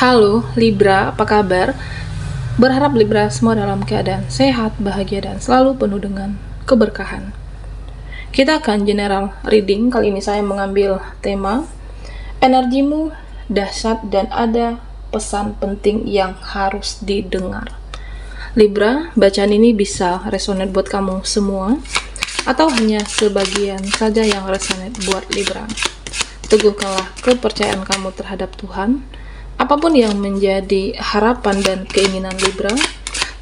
Halo Libra, apa kabar? Berharap Libra semua dalam keadaan sehat, bahagia, dan selalu penuh dengan keberkahan. Kita akan general reading. Kali ini saya mengambil tema energimu dahsyat dan ada pesan penting yang harus didengar. Libra, bacaan ini bisa resonate buat kamu semua atau hanya sebagian saja yang resonate buat Libra. Teguhkanlah kepercayaan kamu terhadap Tuhan. Apapun yang menjadi harapan dan keinginan Libra,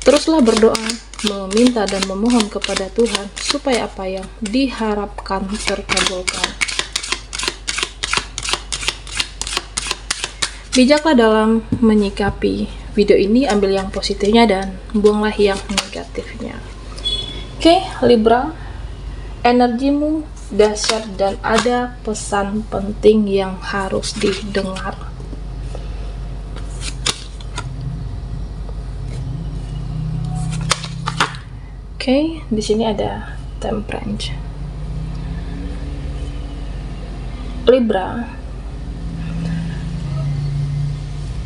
teruslah berdoa, meminta dan memohon kepada Tuhan supaya apa yang diharapkan terkabulkan. Bijaklah dalam menyikapi video ini, ambil yang positifnya dan buanglah yang negatifnya. Oke, Libra, energimu dahsyat dan ada pesan penting yang harus didengar. Oke, di sini ada Temperance. Libra.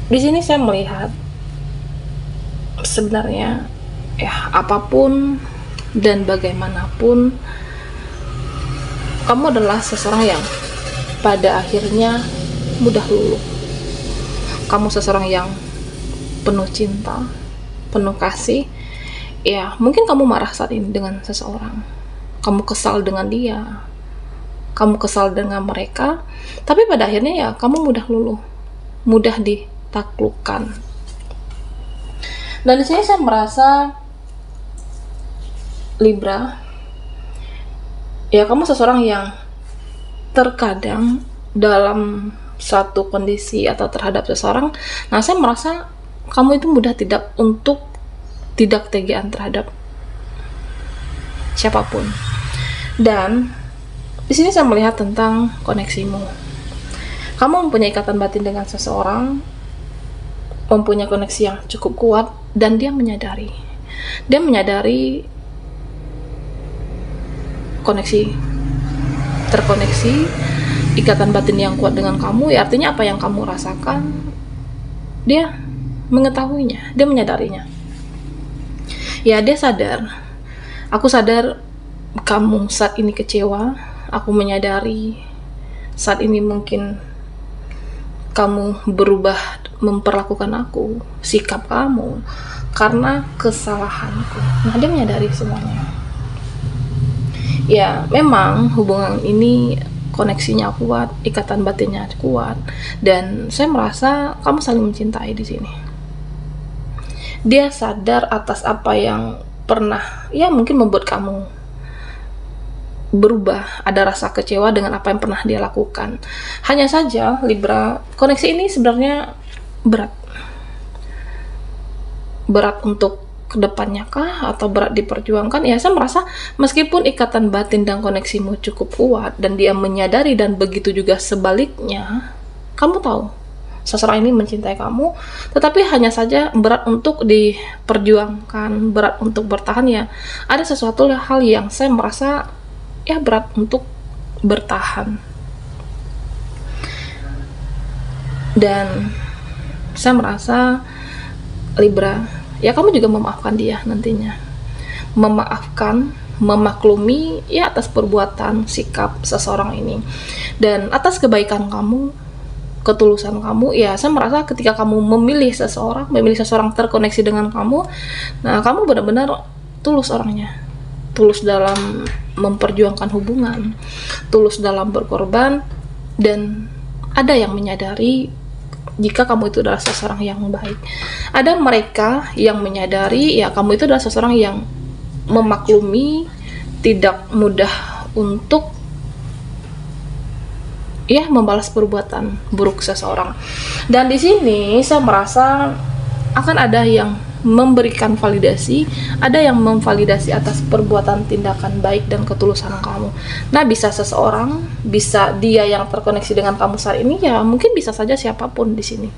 Di sini saya melihat sebenarnya apapun dan bagaimanapun kamu adalah seseorang yang pada akhirnya mudah luluh. Kamu seseorang yang penuh cinta, penuh kasih. Ya, mungkin kamu marah saat ini dengan seseorang. Kamu kesal dengan dia. Kamu kesal dengan mereka. Tapi pada akhirnya ya kamu mudah luluh. Mudah ditaklukkan. Dan di sini saya merasa Libra, ya kamu seseorang yang terkadang dalam satu kondisi atau terhadap seseorang, nah saya merasa kamu itu mudah tidak tegaan terhadap siapapun. Dan di sini saya melihat tentang koneksimu. Kamu mempunyai ikatan batin dengan seseorang, mempunyai koneksi yang cukup kuat, dan dia menyadari terkoneksi ikatan batin yang kuat dengan kamu. Ya artinya apa yang kamu rasakan dia mengetahuinya, dia menyadarinya. Ya, dia sadar. Aku sadar kamu saat ini kecewa. Aku menyadari saat ini mungkin kamu berubah memperlakukan aku, sikap kamu, karena kesalahanku. Nah, dia menyadari semuanya. Ya, memang hubungan ini koneksinya kuat, ikatan batinnya kuat, dan saya merasa kamu saling mencintai di sini. Dia sadar atas apa yang pernah mungkin membuat kamu berubah, ada rasa kecewa dengan apa yang pernah dia lakukan. Hanya saja Libra, koneksi ini sebenarnya berat untuk kedepannya kah atau berat diperjuangkan. Ya saya merasa meskipun ikatan batin dan koneksimu cukup kuat dan dia menyadari, dan begitu juga sebaliknya, kamu tahu seseorang ini mencintai kamu, tetapi hanya saja berat untuk diperjuangkan, berat untuk bertahan. Ya ada sesuatu hal yang saya merasa berat untuk bertahan. Dan saya merasa Libra, ya kamu juga memaafkan dia nantinya, memaklumi atas perbuatan sikap seseorang ini, dan atas kebaikan kamu, ketulusan kamu. Ya saya merasa ketika kamu memilih seseorang terkoneksi dengan kamu, nah kamu benar-benar tulus orangnya, tulus dalam memperjuangkan hubungan, tulus dalam berkorban, dan ada yang menyadari jika kamu itu adalah seseorang yang baik. Ada mereka yang menyadari kamu itu adalah seseorang yang memaklumi, tidak mudah untuk membalas perbuatan buruk seseorang. Dan di sini saya merasa akan ada yang memberikan validasi, ada yang memvalidasi atas perbuatan tindakan baik dan ketulusan kamu. Nah, bisa seseorang, bisa dia yang terkoneksi dengan kamu saat ini, ya mungkin bisa saja siapapun di sini.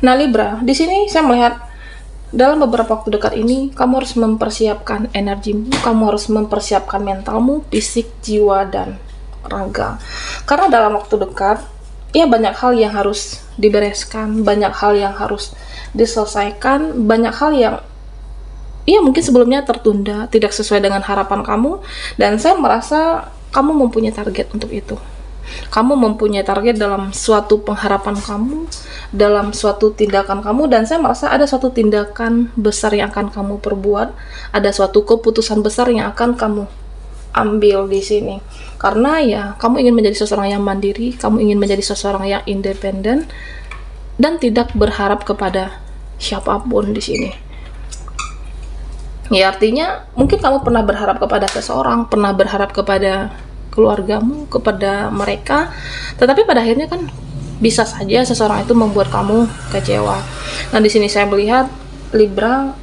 Nah, Libra, di sini saya melihat dalam beberapa waktu dekat ini kamu harus mempersiapkan energimu, kamu harus mempersiapkan mentalmu, fisik, jiwa, dan raga. Karena dalam waktu dekat ya banyak hal yang harus dibereskan, banyak hal yang harus diselesaikan, banyak hal yang ya mungkin sebelumnya tertunda, tidak sesuai dengan harapan kamu, dan saya merasa kamu mempunyai target untuk itu. Kamu mempunyai target dalam suatu pengharapan kamu, dalam suatu tindakan kamu, dan saya merasa ada suatu tindakan besar yang akan kamu perbuat, ada suatu keputusan besar yang akan kamu ambil di sini. Karena ya, kamu ingin menjadi seseorang yang mandiri, kamu ingin menjadi seseorang yang independen, dan tidak berharap kepada siapapun di sini. Ya artinya, mungkin kamu pernah berharap kepada seseorang, pernah berharap kepada keluargamu, kepada mereka, tetapi pada akhirnya kan bisa saja seseorang itu membuat kamu kecewa. Nah di sini saya melihat Libra,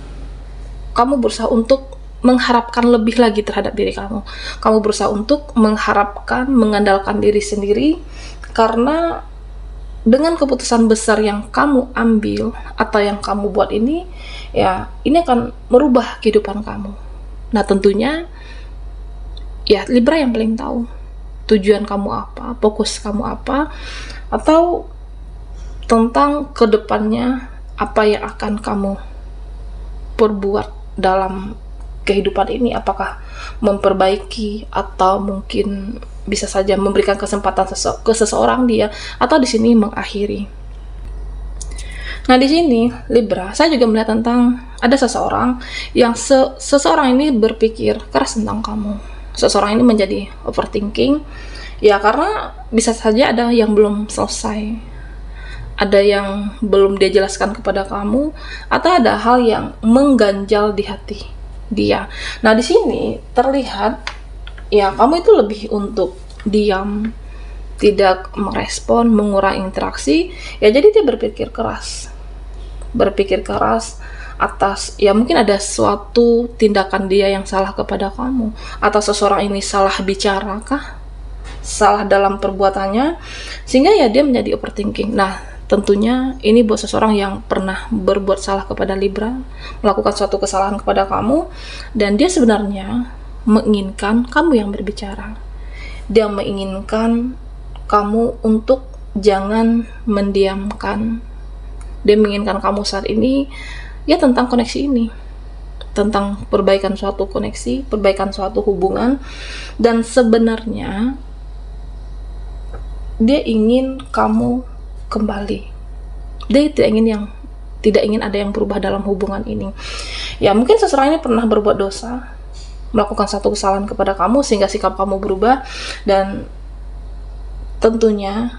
kamu berusaha untuk mengharapkan lebih lagi terhadap diri kamu. Kamu berusaha untuk mengharapkan, mengandalkan diri sendiri, karena dengan keputusan besar yang kamu ambil atau yang kamu buat ini, ya ini akan merubah kehidupan kamu. Nah tentunya ya Libra yang paling tahu tujuan kamu apa, fokus kamu apa, atau tentang kedepannya apa yang akan kamu perbuat dalam kehidupan ini. Apakah memperbaiki atau mungkin bisa saja memberikan kesempatan ke seseorang dia, atau di sini mengakhiri. Nah di sini Libra, saya juga melihat tentang ada seseorang yang seseorang ini berpikir keras tentang kamu. Seseorang ini menjadi overthinking, ya karena bisa saja ada yang belum selesai, ada yang belum dia jelaskan kepada kamu, atau ada hal yang mengganjal di hati dia. Nah di sini terlihat ya kamu itu lebih untuk diam, tidak merespon, mengurangi interaksi, ya jadi dia berpikir keras atas ya mungkin ada suatu tindakan dia yang salah kepada kamu, atau seseorang ini salah bicara kah, salah dalam perbuatannya, sehingga ya dia menjadi overthinking. Nah tentunya ini buat seseorang yang pernah berbuat salah kepada Libra, melakukan suatu kesalahan kepada kamu, dan dia sebenarnya menginginkan kamu yang berbicara. Dia menginginkan kamu untuk jangan mendiamkan. Dia menginginkan kamu saat ini ya tentang koneksi ini, tentang perbaikan suatu koneksi, perbaikan suatu hubungan, dan sebenarnya dia ingin kamu kembali. Dia tidak ingin ada yang berubah dalam hubungan ini. Ya mungkin seseorang ini pernah berbuat dosa, melakukan satu kesalahan kepada kamu sehingga sikap kamu berubah, dan tentunya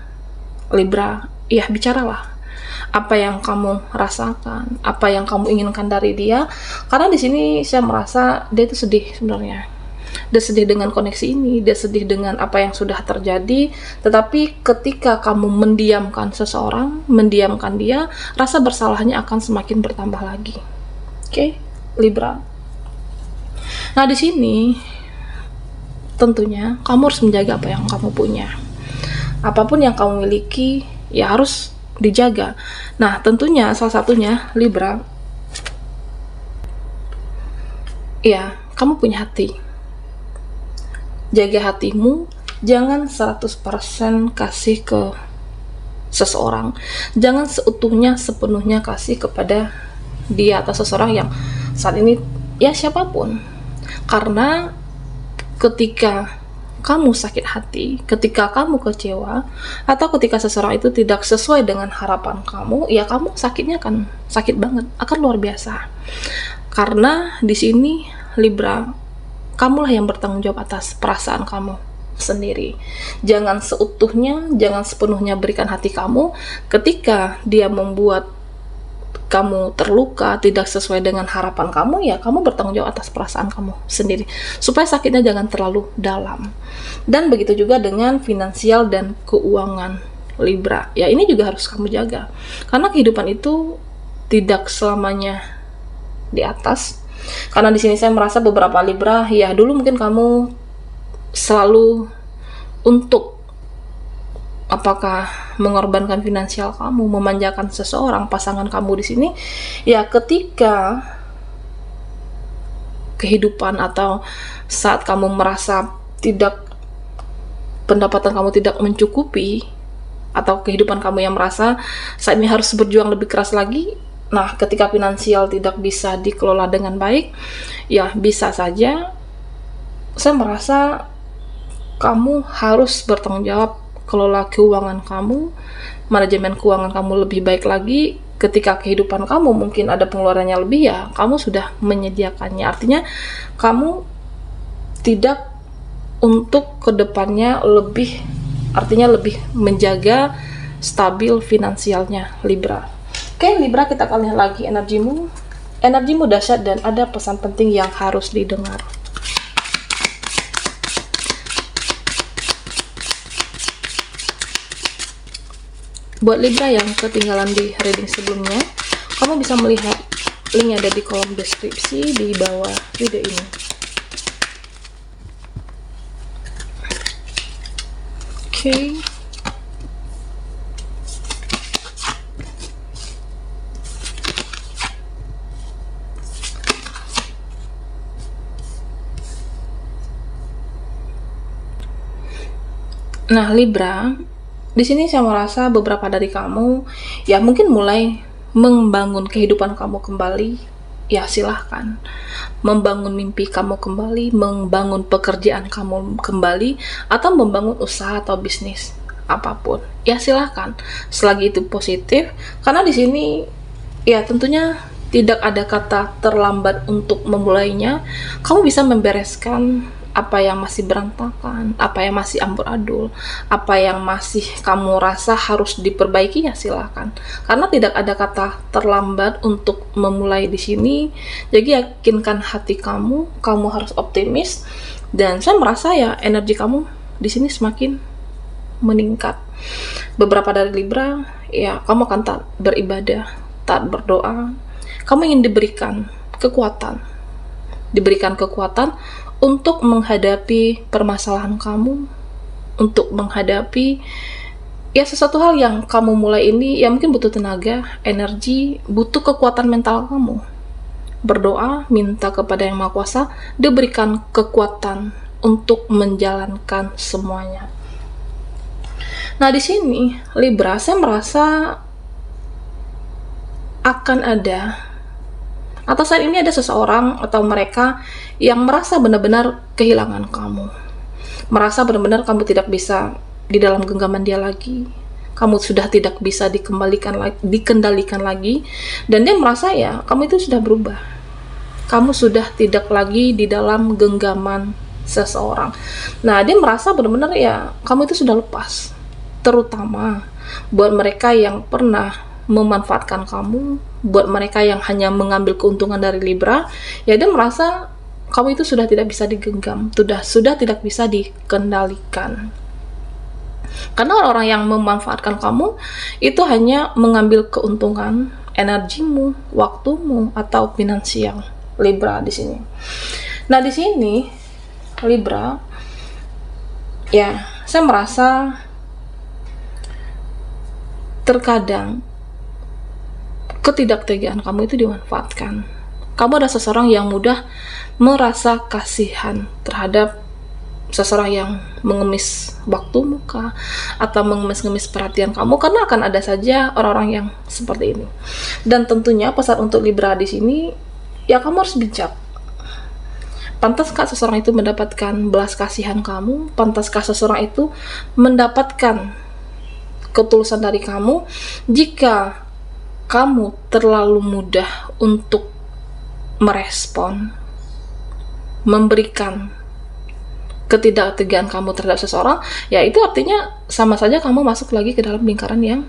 Libra, ya bicaralah apa yang kamu rasakan, apa yang kamu inginkan dari dia, karena di sini saya merasa dia itu sedih sebenarnya. Dia sedih dengan koneksi ini, dia sedih dengan apa yang sudah terjadi, tetapi ketika kamu mendiamkan seseorang, mendiamkan dia, rasa bersalahnya akan semakin bertambah lagi. Oke, Libra. Nah di sini tentunya kamu harus menjaga apa yang kamu punya. Apapun yang kamu miliki ya harus dijaga. Nah tentunya salah satunya Libra, ya kamu punya hati. Jaga hatimu, jangan 100% kasih ke seseorang, jangan seutuhnya sepenuhnya kasih kepada dia atau seseorang yang saat ini ya siapapun. Karena ketika kamu sakit hati, ketika kamu kecewa, atau ketika seseorang itu tidak sesuai dengan harapan kamu, ya kamu sakitnya akan sakit banget, akan luar biasa. Karena di sini Libra, kamulah yang bertanggung jawab atas perasaan kamu sendiri. Jangan seutuhnya, jangan sepenuhnya berikan hati kamu. Ketika dia membuat kamu terluka, tidak sesuai dengan harapan kamu, ya kamu bertanggung jawab atas perasaan kamu sendiri, supaya sakitnya jangan terlalu dalam. Dan begitu juga dengan finansial dan keuangan Libra, ya ini juga harus kamu jaga, karena kehidupan itu tidak selamanya di atas. Karena di sini saya merasa beberapa Libra, ya dulu mungkin kamu selalu untuk apakah mengorbankan finansial kamu, memanjakan seseorang, pasangan kamu di sini, ya ketika kehidupan atau saat kamu merasa pendapatan kamu tidak mencukupi, atau kehidupan kamu yang merasa saat ini harus berjuang lebih keras lagi. Nah, ketika finansial tidak bisa dikelola dengan baik, ya bisa saja saya merasa kamu harus bertanggung jawab kelola keuangan kamu, manajemen keuangan kamu lebih baik lagi. Ketika kehidupan kamu mungkin ada pengeluarannya lebih, ya kamu sudah menyediakannya. Artinya kamu tidak untuk kedepannya lebih, artinya lebih menjaga stabil finansialnya Libra. Oke, Libra, kita akan lihat lagi energimu. Energimu dahsyat dan ada pesan penting yang harus didengar. Buat Libra yang ketinggalan di reading sebelumnya, kamu bisa melihat linknya ada di kolom deskripsi di bawah video ini. Oke. Nah, Libra, di sini saya merasa beberapa dari kamu ya mungkin mulai membangun kehidupan kamu kembali. Ya, silahkan membangun mimpi kamu kembali, membangun pekerjaan kamu kembali, atau membangun usaha atau bisnis apapun. Ya, silahkan selagi itu positif, karena di sini ya tentunya tidak ada kata terlambat untuk memulainya. Kamu bisa membereskan apa yang masih berantakan, apa yang masih amburadul, apa yang masih kamu rasa harus diperbaiki, ya silakan. Karena tidak ada kata terlambat untuk memulai di sini. Jadi yakinkan hati kamu, kamu harus optimis. Dan saya merasa ya energi kamu di sini semakin meningkat. Beberapa dari Libra, ya kamu akan taat beribadah, taat berdoa. Kamu ingin diberikan kekuatan untuk menghadapi permasalahan kamu, untuk menghadapi ya sesuatu hal yang kamu mulai ini, ya mungkin butuh tenaga, energi, butuh kekuatan mental kamu. Berdoa, minta kepada Yang Maha Kuasa diberikan kekuatan untuk menjalankan semuanya. Nah, di sini Libra, saya merasa akan ada, atau saat ini ada seseorang atau mereka yang merasa benar-benar kehilangan kamu, merasa benar-benar kamu tidak bisa di dalam genggaman dia lagi, kamu sudah tidak bisa dikendalikan lagi, dan dia merasa ya kamu itu sudah berubah, kamu sudah tidak lagi di dalam genggaman seseorang. Nah, dia merasa benar-benar ya kamu itu sudah lepas, terutama buat mereka yang pernah memanfaatkan kamu, buat mereka yang hanya mengambil keuntungan dari Libra, ya dia merasa kamu itu sudah tidak bisa digenggam, sudah tidak bisa dikendalikan. Karena orang-orang yang memanfaatkan kamu itu hanya mengambil keuntungan energimu, waktumu, atau finansial Libra di sini. Nah, di sini Libra, ya saya merasa terkadang ketidaktegaan kamu itu dimanfaatkan. Kamu ada seseorang yang mudah merasa kasihan terhadap seseorang yang mengemis waktu muka atau mengemis-ngemis perhatian kamu, karena akan ada saja orang-orang yang seperti ini. Dan tentunya pesan untuk Libra di sini, ya kamu harus bijak. Pantaskah seseorang itu mendapatkan belas kasihan kamu? Pantaskah seseorang itu mendapatkan ketulusan dari kamu? Jika kamu terlalu mudah untuk merespon, memberikan ketidaktegaan kamu terhadap seseorang, ya itu artinya sama saja kamu masuk lagi ke dalam lingkaran yang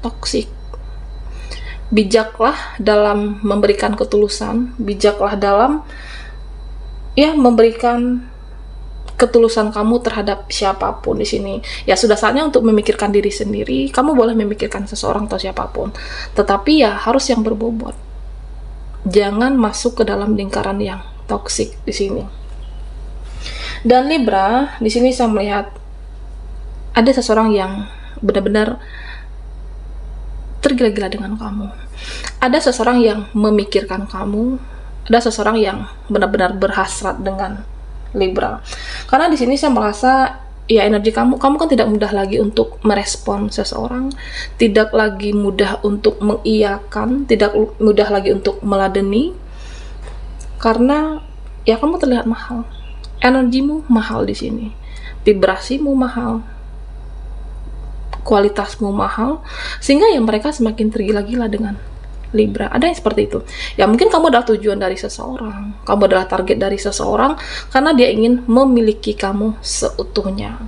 toksik. Bijaklah dalam memberikan ketulusan, bijaklah dalam ya memberikan ketulusan kamu terhadap siapapun di sini. Ya sudah saatnya untuk memikirkan diri sendiri. Kamu boleh memikirkan seseorang atau siapapun, tetapi ya harus yang berbobot. Jangan masuk ke dalam lingkaran yang toksik di sini. Dan Libra, di sini saya melihat ada seseorang yang benar-benar tergila-gila dengan kamu. Ada seseorang yang memikirkan kamu. Ada seseorang yang benar-benar berhasrat dengan Libra. Karena di sini saya merasa ya energi kamu kan tidak mudah lagi untuk merespon seseorang, tidak lagi mudah untuk mengiyakan, tidak mudah lagi untuk meladeni, karena ya kamu terlihat mahal, energimu mahal di sini, vibrasimu mahal, kualitasmu mahal, sehingga ya mereka semakin tergila-gila dengan Libra. Ada yang seperti itu. Ya mungkin kamu adalah tujuan dari seseorang, kamu adalah target dari seseorang, karena dia ingin memiliki kamu seutuhnya.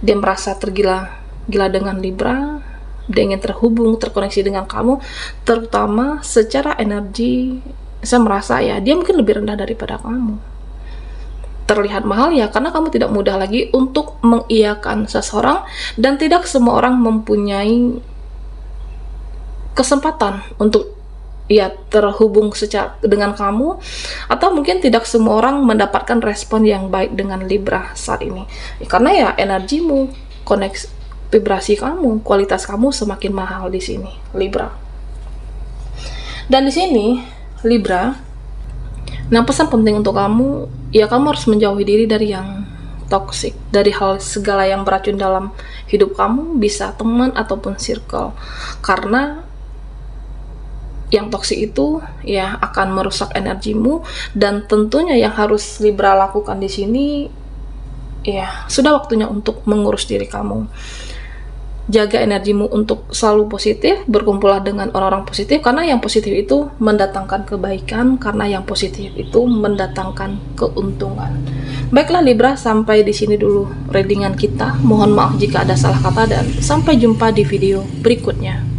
Dia merasa tergila-gila dengan Libra, dia ingin terhubung, terkoneksi dengan kamu, terutama secara energi. Saya merasa ya, dia mungkin lebih rendah daripada kamu. Terlihat mahal ya, karena kamu tidak mudah lagi untuk mengiyakan seseorang, dan tidak semua orang mempunyai kesempatan untuk ya terhubung secara dengan kamu, atau mungkin tidak semua orang mendapatkan respon yang baik dengan Libra saat ini, karena ya energimu, koneksi, vibrasi kamu, kualitas kamu semakin mahal di sini, Libra. Dan di sini Libra, nah pesan penting untuk kamu, ya kamu harus menjauhi diri dari yang toxic, dari hal segala yang beracun dalam hidup kamu, bisa teman ataupun circle, karena yang toksik itu ya akan merusak energimu. Dan tentunya yang harus Libra lakukan di sini, ya sudah waktunya untuk mengurus diri kamu. Jaga energimu untuk selalu positif, berkumpullah dengan orang-orang positif, karena yang positif itu mendatangkan kebaikan, karena yang positif itu mendatangkan keuntungan. Baiklah Libra, sampai di sini dulu readingan kita. Mohon maaf jika ada salah kata, dan sampai jumpa di video berikutnya.